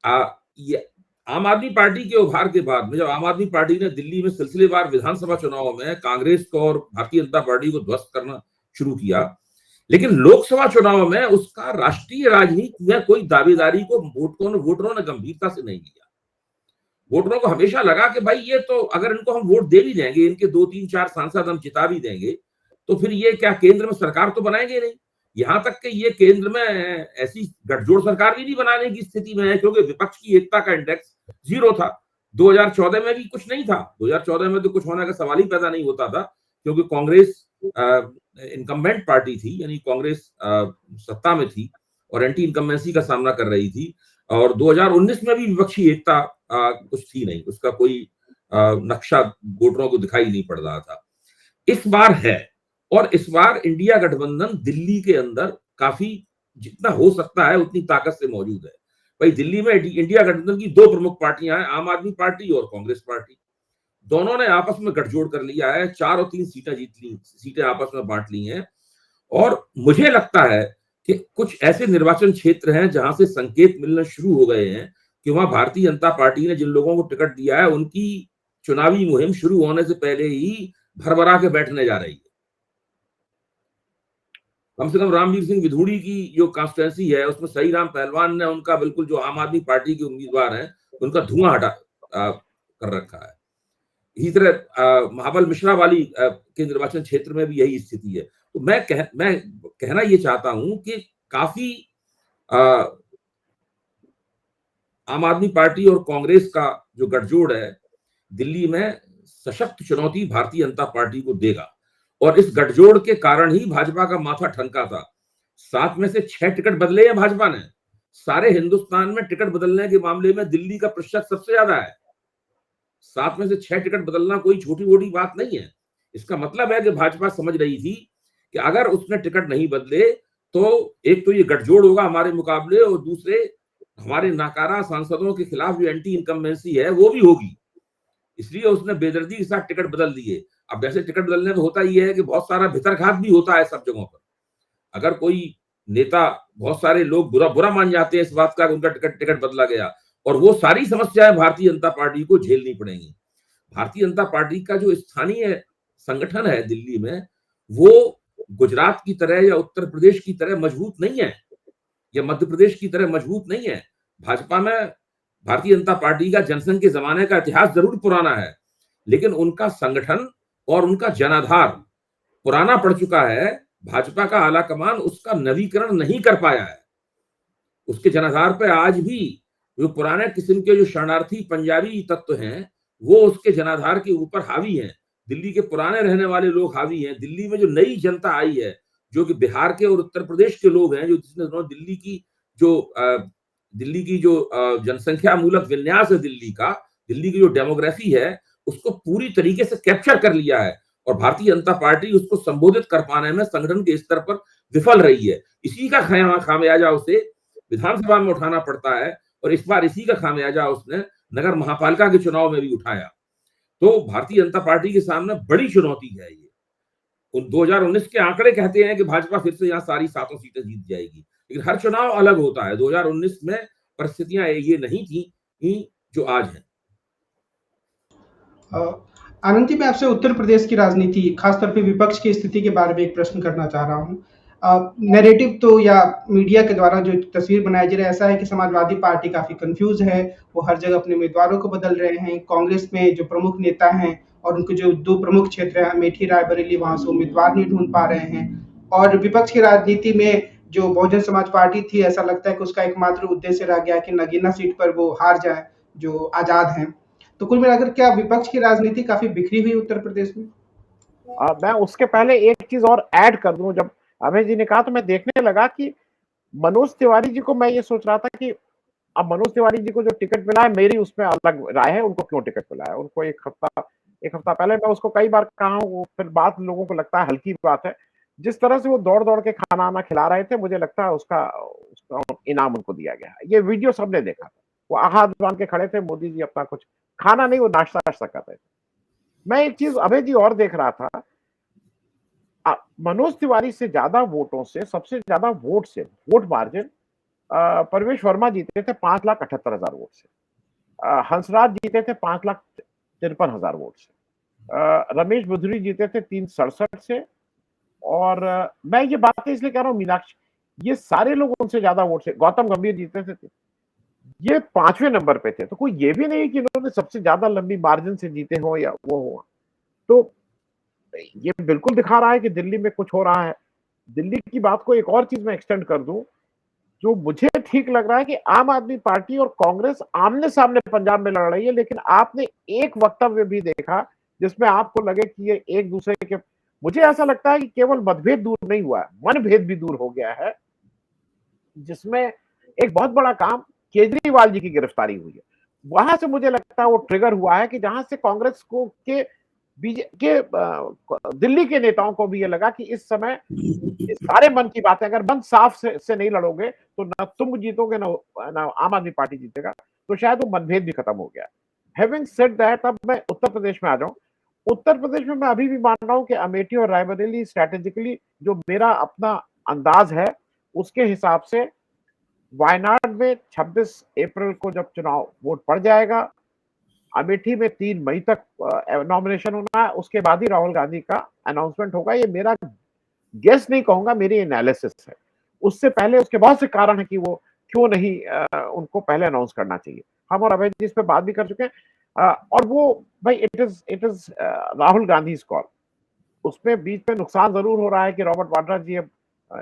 S3: है। ये आम आदमी पार्टी के उभार के बाद में, जब आम आदमी पार्टी ने दिल्ली में सिलसिलेवार विधानसभा चुनाव में कांग्रेस को और भारतीय जनता पार्टी को ध्वस्त करना शुरू किया, लेकिन लोकसभा चुनाव में उसका राष्ट्रीय राजनीति में कोई दावेदारी को वोटरों ने गंभीरता से नहीं लिया। वोटरों को हमेशा लगा कि भाई ये तो अगर इनको हम वोट दे भी देंगे, इनके 2-3-4 सांसद हम जिता भी देंगे, तो फिर ये क्या केंद्र में सरकार तो बनाएंगे नहीं। यहां तक कि ये केंद्र में ऐसी गठजोड़ सरकार भी नहीं बनाने की स्थिति में है, क्योंकि विपक्ष की एकता का इंडेक्स 0 था। 2014 में भी कुछ नहीं था। 2014 में तो कुछ होने का सवाल ही पैदा नहीं होता था, क्योंकि कांग्रेस इनकम्बेंट पार्टी थी, यानी कांग्रेस सत्ता में थी और एंटी इनकम्बेंसी का सामना कर रही थी। और 2019 में भी विपक्षी एकता कुछ थी नहीं, उसका कोई नक्शा वोटरों को दिखाई नहीं पड़ रहा था। इस बार है, और इस बार इंडिया गठबंधन दिल्ली के अंदर काफी, जितना हो सकता है उतनी ताकत से मौजूद है। भाई दिल्ली में इंडिया गठबंधन की 2 प्रमुख पार्टियां हैं, आम आदमी पार्टी और कांग्रेस पार्टी। दोनों ने आपस में गठजोड़ कर लिया है, 4 और 3 सीटें आपस में बांट ली हैं। और मुझे लगता है कि कुछ ऐसे निर्वाचन क्षेत्र हैं जहां से संकेत मिलना शुरू हो गए हैं कि वहां भारतीय जनता पार्टी ने जिन लोगों को टिकट दिया है उनकी चुनावी मुहिम शुरू होने से पहले ही भरभरा के बैठने जा रही है। कम से कम रामवीर सिंह विधूड़ी की जो कॉन्स्टिट्यूंसी है उसमें सही राम पहलवान ने उनका बिल्कुल जो आम आदमी पार्टी के उम्मीदवार हैं उनका धुआं हटा कर रखा है। इसी तरह महाबल मिश्रा वाली के निर्वाचन क्षेत्र में भी यही स्थिति है। तो मैं कहना ये चाहता हूं कि काफी आम आदमी पार्टी और कांग्रेस का जो गठजोड़ है दिल्ली में सशक्त चुनौती भारतीय जनता पार्टी को देगा और इस गठजोड़ के कारण ही भाजपा का माथा ठनका था। 7 में से 6 टिकट बदले हैं भाजपा ने। सारे हिंदुस्तान में टिकट बदलने के मामले में दिल्ली का प्रतिशत सबसे ज्यादा है। 7 में से 6 टिकट बदलना कोई छोटी मोटी बात नहीं है। इसका मतलब है कि भाजपा समझ रही थी कि अगर उसने टिकट नहीं बदले तो एक तो ये गठजोड़ होगा हमारे मुकाबले और दूसरे हमारे नाकारा सांसदों के खिलाफ जो एंटी इनकम्बेंसी है वो भी होगी। इसलिए उसने बेदर्दी के साथ टिकट बदल दिए। अब वैसे टिकट बदलने में होता ये है कि बहुत सारा भितरघात भी होता है सब जगहों पर। अगर कोई नेता, बहुत सारे लोग बुरा मान जाते हैं इस बात का उनका टिकट बदला गया और वो सारी समस्याएं भारतीय जनता पार्टी को झेलनी पड़ेंगी। भारतीय जनता पार्टी का जो स्थानीय संगठन है दिल्ली में वो गुजरात की तरह या उत्तर प्रदेश की तरह मजबूत नहीं है या मध्य प्रदेश की तरह मजबूत नहीं है। भाजपा में भारतीय जनता पार्टी का जनसंघ के जमाने का इतिहास जरूर पुराना है लेकिन उनका संगठन और उनका जनाधार पुराना पड़ चुका है। भाजपा का आला कमान उसका नवीकरण नहीं कर पाया है। उसके जनाधार पर आज भी जो पुराने किस्म के जो शरणार्थी पंजाबी तत्व हैं वो उसके जनाधार के ऊपर हावी हैं। दिल्ली के पुराने रहने वाले लोग हावी हैं। दिल्ली में जो नई जनता आई है जो कि बिहार के और उत्तर प्रदेश के लोग हैं, जो जिसने दिल्ली की जो जनसंख्या मूलक विन्यास है दिल्ली की जो डेमोग्राफी है उसको पूरी तरीके से कैप्चर कर लिया है और भारतीय जनता पार्टी उसको संबोधित कर पाने में संगठन के स्तर पर विफल रही है। इसी का खामियाजा उसे विधानसभा में उठाना पड़ता है और इस बार इसी का खामियाजा उसने नगर महापालिका के चुनाव में भी उठाया। तो भारतीय जनता पार्टी के सामने बड़ी चुनौती है ये। 2019 के आंकड़े कहते हैं कि भाजपा फिर से यहाँ सारी 7 सीटें जीत जाएगी लेकिन हर चुनाव अलग होता है। 2019 में परिस्थितियां ये नहीं थी जो आज है।
S1: आनंद जी, मैं आपसे उत्तर प्रदेश की राजनीति, खासतौर पे विपक्ष की स्थिति के बारे में एक प्रश्न करना चाह रहा हूँ। नैरेटिव तो या मीडिया के द्वारा जो तस्वीर बनाई जा रही है ऐसा है कि समाजवादी पार्टी काफी कंफ्यूज है, वो हर जगह अपने उम्मीदवारों को बदल रहे हैं। कांग्रेस में जो प्रमुख नेता हैं और उनके जो 2 प्रमुख क्षेत्र हैं अमेठी रायबरेली, वहां से उम्मीदवार नहीं ढूंढ पा रहे हैं। और विपक्ष की राजनीति में जो बहुजन समाज पार्टी थी, ऐसा लगता है कि उसका एकमात्र उद्देश्य रह गया कि नगीना सीट पर वो हार जाए जो आजाद हैं। तो कुल मिलाकर क्या विपक्ष की राजनीति काफी बिखरी हुई उत्तर प्रदेश में?
S2: मैं उसके पहले एक चीज और ऐड कर दूं। जब अभय जी ने कहा तो मैं देखने लगा कि मनोज तिवारी जी को, मैं ये सोच रहा था कि अब मनोज तिवारी जी को जो टिकट मिला है, मेरी उसमें अलग राय है, उनको क्यों टिकट मिला है। उनको एक हफ्ता पहले मैं उसको कई बार कहा हूँ, फिर बात लोगों को लगता है हल्की बात है। जिस तरह से वो दौड़ के खाना आना खिला रहे थे, मुझे लगता है उसका इनाम उनको दिया गया। ये वीडियो सबने देखा था, वो हाथ बांध के खड़े थे, मोदी जी अपना कुछ खाना नहीं, वो नाश्ता कर रहे थे। मैं एक चीज अभय जी और देख रहा था, मनोज तिवारी से ज्यादा वोटों से, सबसे ज्यादा वोट मार्जिन परवेश वर्मा जीते थे 5,78,000 वोट से। हंसराज जीते थे 5,53,000 वोट से। रमेश बिधूरी जीते थे 367 से। और मैं ये बात इसलिए कह रहा हूँ, मीनाक्षी, ये सारे लोग उनसे ज्यादा वोट से, गौतम गंभीर जीते थे, ये 5वें नंबर पे थे। तो कोई ये भी नहीं कि इन्होंने सबसे ज्यादा लंबी मार्जिन से जीते हो या वो हो। तो ये बिल्कुल दिखा रहा है कि दिल्ली में कुछ हो रहा है। दिल्ली की बात को एक और चीज में एक्सटेंड कर दूं, जो मुझे ठीक लग रहा है कि आम आदमी पार्टी और कांग्रेस आमने सामने पंजाब में लड़ रही है, लेकिन आपने एक वक्तव्य भी देखा जिसमें आपको लगे कि ये एक दूसरे के, मुझे ऐसा लगता है कि केवल मतभेद दूर नहीं हुआ है, मनभेद भी दूर हो गया है, जिसमें एक बहुत बड़ा काम केजरीवाल जी की गिरफ्तारी हुई है। वहां से मुझे लगता है वो ट्रिगर हुआ है कि जहां से कांग्रेस को के दिल्ली के नेताओं को भी ये लगा कि इस समय सारे मन की बातें, अगर मन साफ से नहीं लड़ोगे तो ना तुम जीतोगे ना आम आदमी पार्टी जीतेगा, तो शायद वो मनभेद भी खत्म हो गया। हैविंग सेड दैट, अब मैं उत्तर प्रदेश में आ जाऊं। उत्तर प्रदेश में मैं अभी भी मान रहा हूं कि अमेठी और रायबरेली स्ट्रेटेजिकली, जो मेरा अपना अंदाज है उसके हिसाब से, वायनाड में 26 अप्रैल को जब चुनाव वोट पड़ जाएगा, अमेठी में 3 मई तक नॉमिनेशन होना है, उसके बाद ही राहुल गांधी का अनाउंसमेंट होगा। ये मेरा गेस नहीं कहूंगा, मेरी एनालिसिस है। उससे पहले उसके बहुत से कारण है कि वो क्यों नहीं उनको पहले अनाउंस करना चाहिए। हम और अभय जी इस पे बात भी कर चुके हैं। और वो भाई it is Rahul Gandhi call. उसमें बीच में नुकसान जरूर हो रहा है कि रॉबर्ट वाड्रा जी अब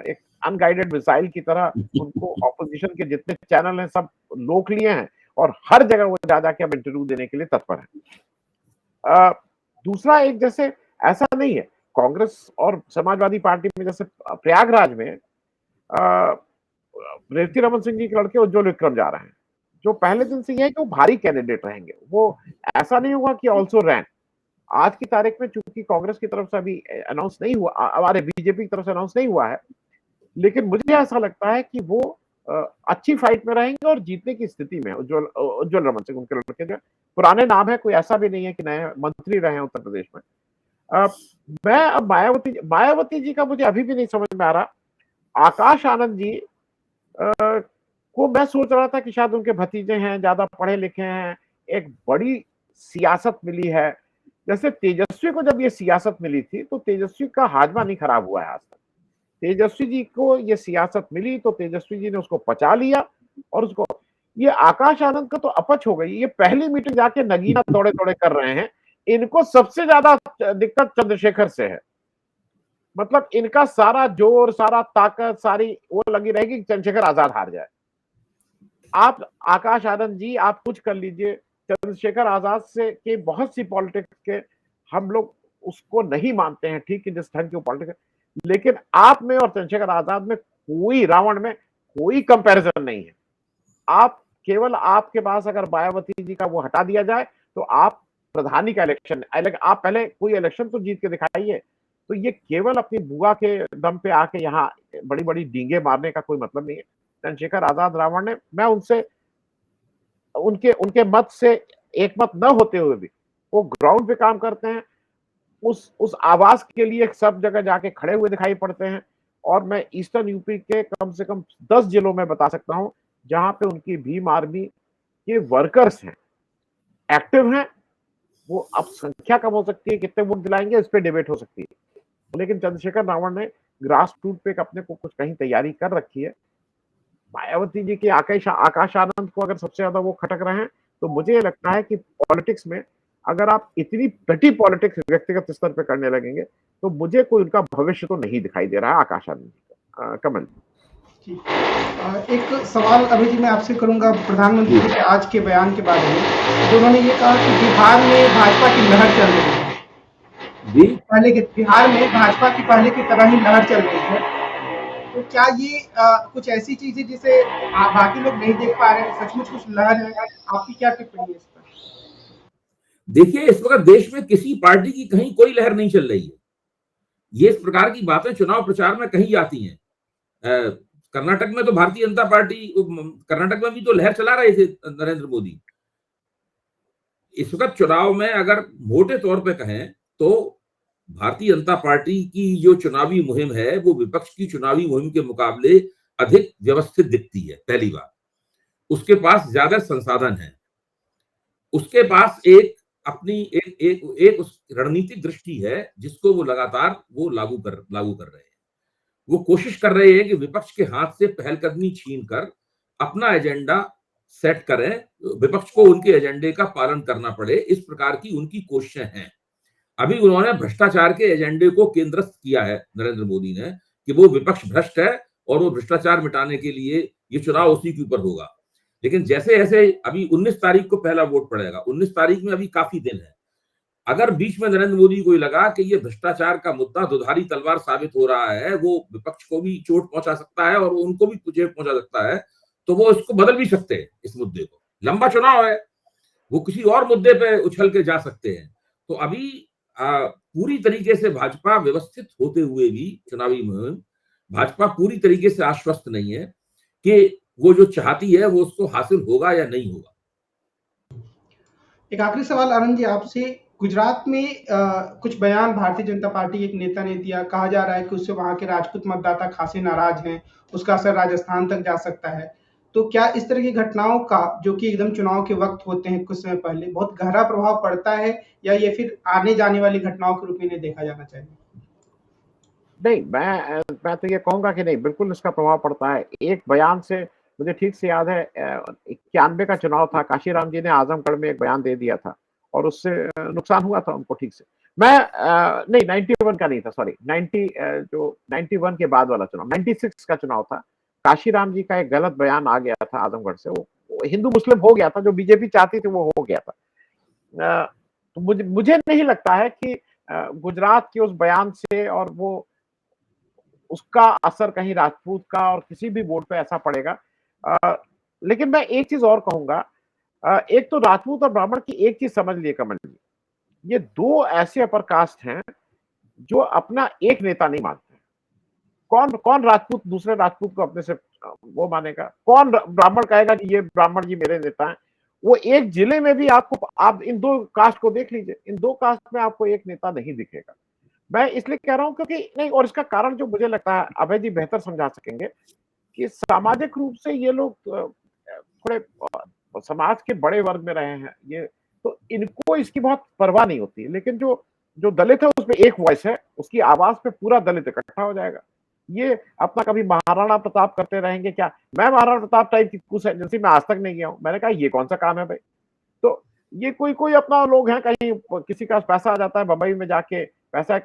S2: एक अनगाइडेड मिसाइल की तरह उनको ऑपोजिशन के जितने चैनल हैं सब लोक लिए हैं और हर जगह वो जा जाके अब इंटरव्यू देने के लिए तत्पर है। दूसरा, एक जैसे ऐसा नहीं है कांग्रेस और समाजवादी पार्टी में, जैसे प्रयागराज में रेवती रमन सिंह जी के लड़के उज्ज्वल विक्रम जा रहे हैं, जो पहले दिन से यह है कि वो भारी कैंडिडेट रहेंगे। वो ऐसा नहीं होगा कि ऑल्सो रैन। आज की तारीख में चूंकि कांग्रेस की तरफ से अभी अनाउंस नहीं हुआ, हमारे बीजेपी की तरफ से अनाउंस नहीं हुआ है, लेकिन मुझे ऐसा लगता है कि वो अच्छी फाइट में रहेंगे और जीतने की स्थिति में। उज्ज्वल रमन सिंह उनके लड़के जो पुराने नाम है, कोई ऐसा भी नहीं है कि नए मंत्री रहे हैं उत्तर प्रदेश में। मैं अब मायावती जी का मुझे अभी भी नहीं समझ में आ रहा। आकाश आनंद जी को मैं सोच रहा था कि शायद उनके भतीजे हैं, ज्यादा पढ़े लिखे हैं, एक बड़ी सियासत मिली है। जैसे तेजस्वी को जब ये सियासत मिली थी तो तेजस्वी का हाजमा नहीं खराब हुआ है आज तक। तेजस्वी जी को ये सियासत मिली तो तेजस्वी जी ने उसको पचा लिया और उसको, ये आकाश आनंद का तो अपच हो गई। ये पहली मीटिंग जाके नगीना दौड़े दौड़े कर रहे हैं। इनको सबसे ज्यादा दिक्कत चंद्रशेखर से है। मतलब इनका सारा जोर, सारा ताकत, सारी वो लगी रहेगी कि चंद्रशेखर आजाद हार जाए। आप आकाश आनंद जी आप कुछ कर लीजिए, चंद्रशेखर आजाद से के बहुत सी पॉलिटिक्स के हम लोग उसको नहीं मानते हैं, ठीक है, जिस ढंग की पॉलिटिक्स, लेकिन आप में और चंद्रशेखर आजाद में कोई, रावण में कोई कंपैरिजन नहीं है। आप केवल, आपके पास अगर मायावती जी का वो हटा दिया जाए तो आप प्रधानी का इलेक्शन, आप पहले कोई इलेक्शन तो जीत के दिखाइए। तो ये केवल अपनी बुआ के दम पे आके यहाँ बड़ी बड़ी डींगे मारने का कोई मतलब नहीं है। चंद्रशेखर आजाद रावण ने, मैं उनसे उनके उनके मत से एक मत न होते हुए भी वो ग्राउंड पे काम करते हैं। उस आवाज के लिए सब जगह जाके खड़े हुए दिखाई पड़ते हैं। और मैं ईस्टर्न यूपी के कम से कम 10 जिलों में बता सकता हूं जहां पे उनकी भीम आर्मी के वर्कर्स हैं, एक्टिव हैं। वो अब संख्या कम हो सकती है, कितने वोट दिलाएंगे इस पे डिबेट हो सकती है, लेकिन चंद्रशेखर रावण ने ग्रास रूट पे अपने को कुछ कहीं तैयारी कर रखी है। मायावती जी के आकाश आनंद को अगर सबसे ज्यादा वो खटक रहे हैं तो मुझे ये लगता है कि पॉलिटिक्स में अगर आप इतनी पेटी पॉलिटिक्स व्यक्तिगत स्तर पे करने लगेंगे तो मुझे कोई उनका भविष्य तो नहीं दिखाई दे रहा है आकाश आनंद जी का। कमल
S1: एक सवाल अभी जी मैं आपसे करूंगा प्रधानमंत्री जी के आज के बयान के बारे में, जो उन्होंने ये कहा कि बिहार में भाजपा की लहर चल रही है। पहले के बिहार में भाजपा की पहले की तरह ही लहर चल रही है। तो क्या ये कुछ ऐसी चीज है जिसे बाकी लोग नहीं देख पा रहे हैं, सचमुच कुछ लहर है? आपकी क्या टिप्पणी है इस पर?
S3: देखिए, इस वक्त देश में किसी पार्टी की कहीं कोई लहर नहीं चल रही है। ये इस प्रकार की बातें चुनाव प्रचार में कही जाती हैं। कर्नाटक में तो भारतीय जनता पार्टी, कर्नाटक में भी तो लहर चला रहे थे नरेंद्र मोदी। इस वक्त चुनाव में अगर मोटे तौर पे कहें तो भारतीय जनता पार्टी की जो चुनावी मुहिम है वो विपक्ष की चुनावी मुहिम के मुकाबले अधिक व्यवस्थित दिखती है। पहली बात, उसके पास ज्यादा संसाधन है, उसके पास एक अपनी एक उस रणनीतिक दृष्टि है जिसको वो लगातार वो लागू कर रहे हैं। वो कोशिश कर रहे हैं कि विपक्ष के हाथ से पहलकदमी छीन कर अपना एजेंडा सेट करें, विपक्ष को उनके एजेंडे का पालन करना पड़े, इस प्रकार की उनकी कोशिशें हैं। अभी उन्होंने भ्रष्टाचार के एजेंडे को केंद्रस्थ किया है नरेंद्र मोदी ने, कि वो विपक्ष भ्रष्ट है और वो भ्रष्टाचार मिटाने के लिए ये चुनाव उसी के ऊपर होगा। लेकिन जैसे जैसे अभी 19 तारीख को पहला वोट पड़ेगा, 19 तारीख में अभी काफी दिन है। अगर बीच में नरेंद्र मोदी को लगा कि ये भ्रष्टाचार का मुद्दा दुधारी तलवार साबित हो रहा है, वो विपक्ष को भी चोट पहुंचा सकता है और उनको भी चोट पहुंचा सकता है, तो वो इसको बदल भी सकते हैं। इस मुद्दे को, लंबा चुनाव है, वो किसी और मुद्दे पे उछल के जा सकते हैं। तो अभी पूरी तरीके से भाजपा व्यवस्थित होते हुए भी चुनावी मुहिम, भाजपा पूरी तरीके से आश्वस्त नहीं है कि वो जो चाहती है वो उसको हासिल होगा या नहीं होगा।
S1: एक आखिरी सवाल आनंद जी आपसे, गुजरात में कुछ बयान भारतीय जनता पार्टी के एक नेता ने दिया, कहा जा रहा है कि उससे वहां के राजपूत मतदाता खासे नाराज हैं, उसका असर राजस्थान तक जा सकता है। तो क्या इस तरह की घटनाओं का, जो कि एकदम चुनाव के वक्त होते हैं कुछ समय पहले, बहुत गहरा प्रभाव पड़ता है, या ये फिर आने जाने वाली घटनाओं के रूप में इन्हें देखा जाना चाहिए?
S2: नहीं, मैं तो ये कहूंगा कि नहीं, बिल्कुल इसका प्रभाव पड़ता है। एक बयान से मुझे ठीक से याद है, 91 का चुनाव था, काशीराम जी ने आजमगढ़ में एक बयान दे दिया था और उससे नुकसान हुआ था उनको ठीक से। मैं नहीं, 91 का नहीं था, सॉरी, 91 के बाद वाला चुनाव, 96 का चुनाव था। काशीराम जी का एक गलत बयान आ गया था आजमगढ़ से, वो हिंदू मुस्लिम हो गया था, जो बीजेपी चाहती थी वो हो गया था। तो मुझे नहीं लगता है कि गुजरात के उस बयान से और वो उसका असर कहीं राजपूत का और किसी भी वोट पे ऐसा पड़ेगा। लेकिन मैं एक चीज और कहूंगा, एक तो राजपूत और ब्राह्मण की एक चीज समझ लिए कमल जी, ये दो ऐसे अपर कास्ट हैं जो अपना एक नेता नहीं मानते। कौन कौन राजपूत दूसरे राजपूत को अपने से वो मानेगा? कौन ब्राह्मण कहेगा कि ये ब्राह्मण जी मेरे नेता हैं? वो एक जिले में भी आपको, आप इन दो कास्ट को देख लीजिए, इन दो कास्ट में आपको एक नेता नहीं दिखेगा। मैं इसलिए कह रहा हूं क्योंकि नहीं, और इसका कारण जो मुझे लगता है अभय जी बेहतर समझा सकेंगे कि सामाजिक रूप से ये लोग थोड़े समाज के बड़े वर्ग में रहे हैं, ये तो इनको इसकी बहुत परवाह नहीं होती। लेकिन जो जो दलित है उसमें एक वॉइस है, उसकी आवाज पे पूरा दलित इकट्ठा हो जाएगा। ये अपना कभी महाराणा प्रताप करते रहेंगे क्या? मैं महाराणा प्रताप टाइप की कुछ एजेंसी में आज तक नहीं गया हूं, मैंने कहा ये कौन सा काम है भाई? तो ये कोई कोई अपना लोग हैं, कहीं किसी का पैसा आ जाता है बंबई में जाके पैसा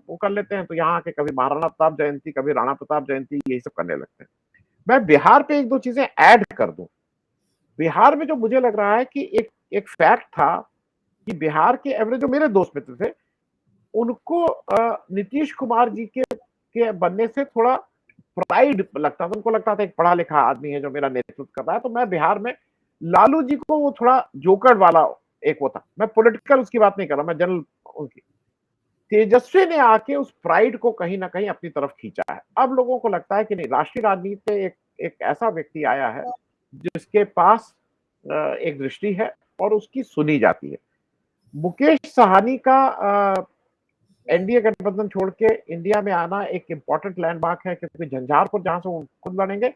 S2: वो कर लेते हैं, तो यहाँ आके कभी महाराणा प्रताप जयंती, कभी राणा प्रताप जयंती, यही सब करने लगते हैं। मैं बिहार पे एक दो चीजें ऐड कर दूं। बिहार में जो मुझे लग रहा है कि एक एक फैक्ट था कि बिहार के एवरेज जो मेरे दोस्त मित्र थे, उनको नीतीश कुमार जी के बनने से थोड़ा प्राइड लगता था। उनको लगता था एक पढ़ा लिखा आदमी है जो मेरा नेतृत्व कर रहा है। तो मैं बिहार में लालू जी को वो थोड़ा जोकर वाला एक वो था, मैं पॉलिटिकल उसकी बात नहीं कर रहा, मैं जनरल उनकी। तेजस्वी ने आके उस प्राइड को कहीं ना कहीं अपनी तरफ खींचा है। अब लोगों को लगता है कि नहीं, राष्ट्रीय राजनीति में एक एक ऐसा व्यक्ति आया है जिसके पास एक दृष्टि है और उसकी सुनी जाती है। मुकेश साहनी का एनडीए गठबंधन छोड़ के इंडिया में आना एक इंपॉर्टेंट लैंडमार्क है, क्योंकि झंझारपुर जहां से वो खुद लड़ेंगे,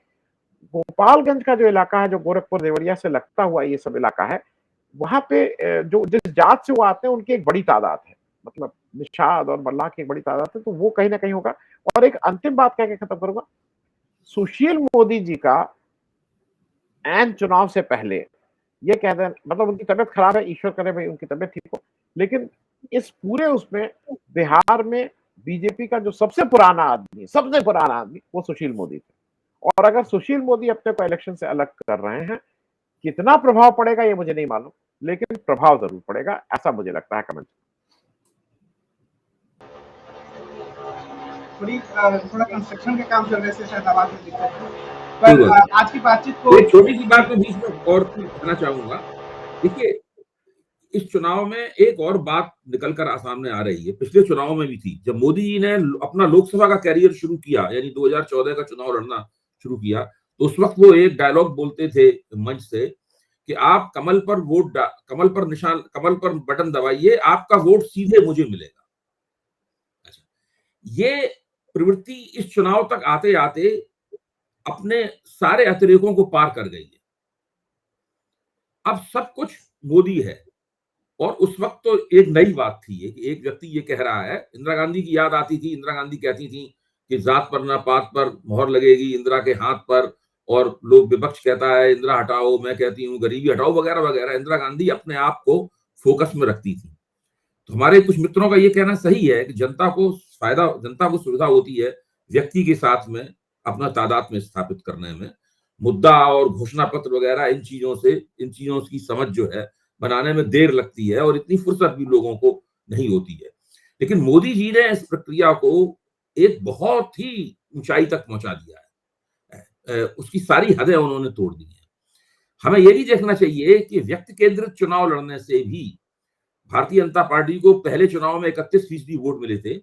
S2: गोपालगंज का जो इलाका है, जो गोरखपुर देवरिया से लगता हुआ ये सब इलाका है, वहां पे जो जिस जात से वो आते हैं उनकी एक बड़ी तादाद है, मतलब निषाद और मल्लाह की एक बड़ी तादाद है, तो वो कहीं ना कहीं होगा। और एक अंतिम बात कह के खत्म करूंगा, सुशील मोदी जी का एन चुनाव से पहले ये कह दें, मतलब उनकी तबियत खराब है, ईश्वर करे भाई उनकी तबियत ठीक हो, लेकिन इस पूरे उसमें बिहार में बीजेपी का जो सबसे पुराना आदमी वो सुशील मोदी थे। और अगर सुशील मोदी अपने को इलेक्शन से अलग कर रहे हैं, कितना प्रभाव पड़ेगा ये मुझे नहीं मालूम, लेकिन प्रभाव जरूर पड़ेगा, ऐसा मुझे लगता है। कमेंट
S1: थोड़ा कंस्ट्रक्शन का काम चल रहे से शायद आवाज में दिक्कत है, पर आज की बातचीत को
S3: एक छोटी सी बात मैं बीच में और कहना चाहूंगा। देखिए, इस चुनाव में एक और बात निकल कर सामने आ रही है, पिछले चुनाव में भी थी। जब मोदी जी ने अपना लोकसभा का कैरियर शुरू किया, यानी 2014 का चुनाव लड़ना शुरू किया, तो उस वक्त वो एक डायलॉग बोलते थे मंच से कि आप कमल पर निशान, कमल पर बटन दबाइए, आपका वोट सीधे मुझे मिलेगा। अच्छा, ये प्रवृत्ति इस चुनाव तक आते आते अपने सारे अतिरेकों को पार कर गई है। अब सब कुछ मोदी है। और उस वक्त तो एक नई बात थी कि एक व्यक्ति ये कह रहा है, इंदिरा गांधी की याद आती थी। इंदिरा गांधी कहती थी कि जात पर ना पात पर मोहर लगेगी इंदिरा के हाथ पर, और लोग विपक्ष कहता है इंदिरा हटाओ, मैं कहती हूँ गरीबी हटाओ, वगैरह वगैरह। इंदिरा गांधी अपने आप को फोकस में रखती थी। तो हमारे कुछ मित्रों का ये कहना सही है कि जनता को सुविधा होती है व्यक्ति के साथ में अपना तादाद में स्थापित करने में। मुद्दा और घोषणा पत्र वगैरह इन चीजों की समझ जो है बनाने में देर लगती है, और इतनी फुर्सत भी लोगों को नहीं होती है। लेकिन मोदी जी ने इस प्रक्रिया को एक बहुत ही ऊंचाई तक पहुंचा दिया है। उसकी सारी हदें उन्होंने तोड़ दी हैं। हमें यह भी देखना चाहिए कि व्यक्ति केंद्रित चुनाव लड़ने से भी भारतीय जनता पार्टी को पहले चुनाव में 31% वोट मिले थे।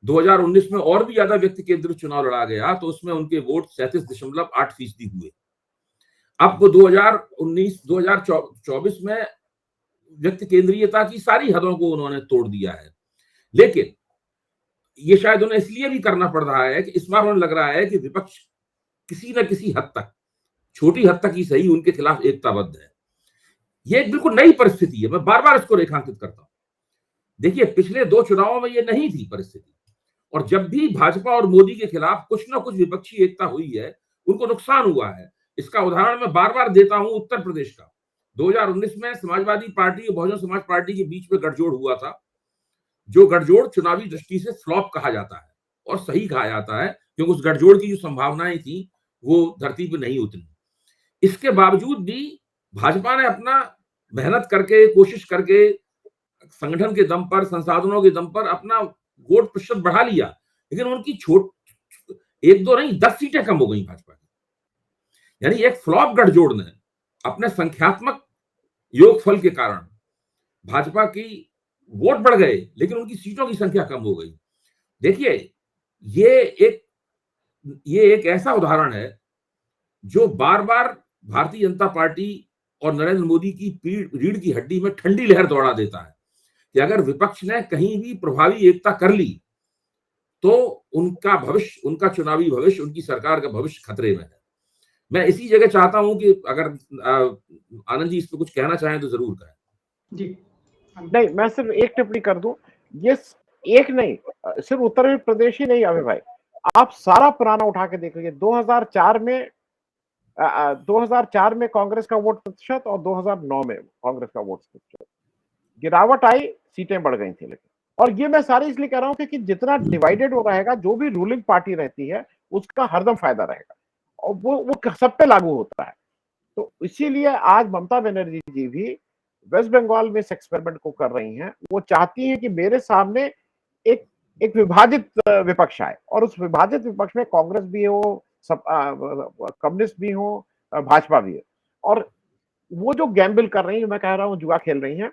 S3: 2019 में और भी ज्यादा व्यक्ति केंद्रित चुनाव लड़ा गया, तो उसमें उनके वोट 37.8% हुए। अब वो 2024 में व्यक्ति केंद्रीयता की सारी हदों को उन्होंने तोड़ दिया है। लेकिन ये शायद उन्हें इसलिए भी करना पड़ रहा है कि इस बार उन्हें लग रहा है कि विपक्ष किसी न किसी हद तक, छोटी हद तक ही सही, उनके खिलाफ एकताबद्ध है। ये एक बिल्कुल नई परिस्थिति है। मैं बार बार इसको रेखांकित करता हूं। देखिए, पिछले 2 चुनावों में ये नहीं थी परिस्थिति, और जब भी भाजपा और मोदी के खिलाफ कुछ ना कुछ विपक्षी एकता हुई है, उनको नुकसान हुआ है। इसका उदाहरण मैं बार बार देता हूं उत्तर प्रदेश का। 2019 में समाजवादी पार्टी और बहुजन समाज पार्टी के बीच में गठजोड़ हुआ था, जो गठजोड़ चुनावी दृष्टि से फ्लॉप कहा जाता है और सही कहा जाता है, क्योंकि उस गठजोड़ की जो संभावनाएं थी वो धरती पर नहीं उतरी। इसके बावजूद भी भाजपा ने अपना मेहनत करके, कोशिश करके, संगठन के दम पर, संसाधनों के दम पर अपना वोट प्रतिशत बढ़ा लिया, लेकिन उनकी एक दो नहीं 10 सीटें कम हो गई भाजपा की। यानी एक फ्लॉप गठजोड़ ने अपने संख्यात्मक योगफल के कारण भाजपा की वोट बढ़ गए, लेकिन उनकी सीटों की संख्या कम हो गई। देखिए, ये एक ऐसा उदाहरण है जो बार बार भारतीय जनता पार्टी और नरेंद्र मोदी की रीढ़ की हड्डी में ठंडी लहर दौड़ा देता है कि अगर विपक्ष ने कहीं भी प्रभावी एकता कर ली तो उनका भविष्य, उनका चुनावी भविष्य, उनकी सरकार का भविष्य खतरे में है। मैं इसी जगह चाहता हूं कि अगर आनंद जी इस पर कुछ कहना चाहें तो जरूर कहें।
S1: जी
S2: नहीं, मैं सिर्फ एक टिप्पणी कर दूं, ये एक नहीं, सिर्फ उत्तर प्रदेश ही नहीं अभय भाई, आप सारा पुराना उठा के देख लीजिए। 2004 में कांग्रेस का वोट प्रतिशत और 2009 में कांग्रेस का वोट प्रतिशत, गिरावट आई, सीटें बढ़ गई थी। लेकिन और ये मैं सारी इसलिए कह रहा हूं कि जितना डिवाइडेड हो रहेगा, जो भी रूलिंग पार्टी रहती है उसका हरदम फायदा रहेगा और वो सब पे लागू होता है। तो इसीलिए आज ममता बनर्जी जी भी वेस्ट बंगाल में इस एक्सपेरिमेंट को कर रही हैं। वो चाहती हैं कि मेरे सामने एक विभाजित विपक्ष आए और उस विभाजित विपक्ष में कांग्रेस भी हो, सब कम्युनिस्ट भी हो, भाजपा भी है। और वो जो गैम्बल कर रही है, मैं कह रहा हूँ जुआ खेल रही हैं,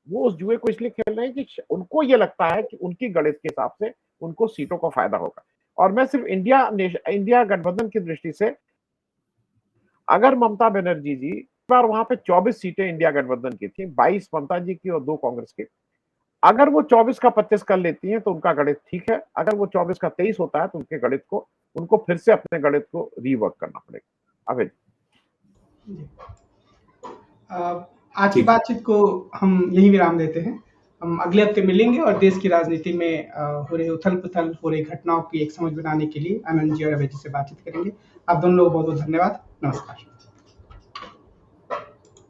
S2: वो उस जुए को इसलिए खेल रहे हैं कि उनको ये लगता है कि उनकी गणित के हिसाब से उनको सीटों का फायदा होगा। और मैं सिर्फ इंडिया गठबंधन की दृष्टि से, अगर ममता बनर्जी जी बार वहां पे 24 सीटें इंडिया गठबंधन की थी, 22 ममता जी की और 2 कांग्रेस की, अगर वो 24 का 25 कर लेती हैं तो उनका गणित ठीक है। अगर वो 24 का 23 होता है तो उनके गणित को, उनको फिर से अपने गणित को रीवर्क करना पड़ेगा। अभय,
S1: आज की बातचीत को हम यही विराम देते हैं। हम अगले हफ्ते मिलेंगे और देश की राजनीति में हो रहे उथल पुथल, हो रही घटनाओं की एक समझ बनाने के लिए आनंद जी और अभय जी से बातचीत करेंगे। आप दोनों लोगों को बहुत बहुत धन्यवाद। नमस्कार।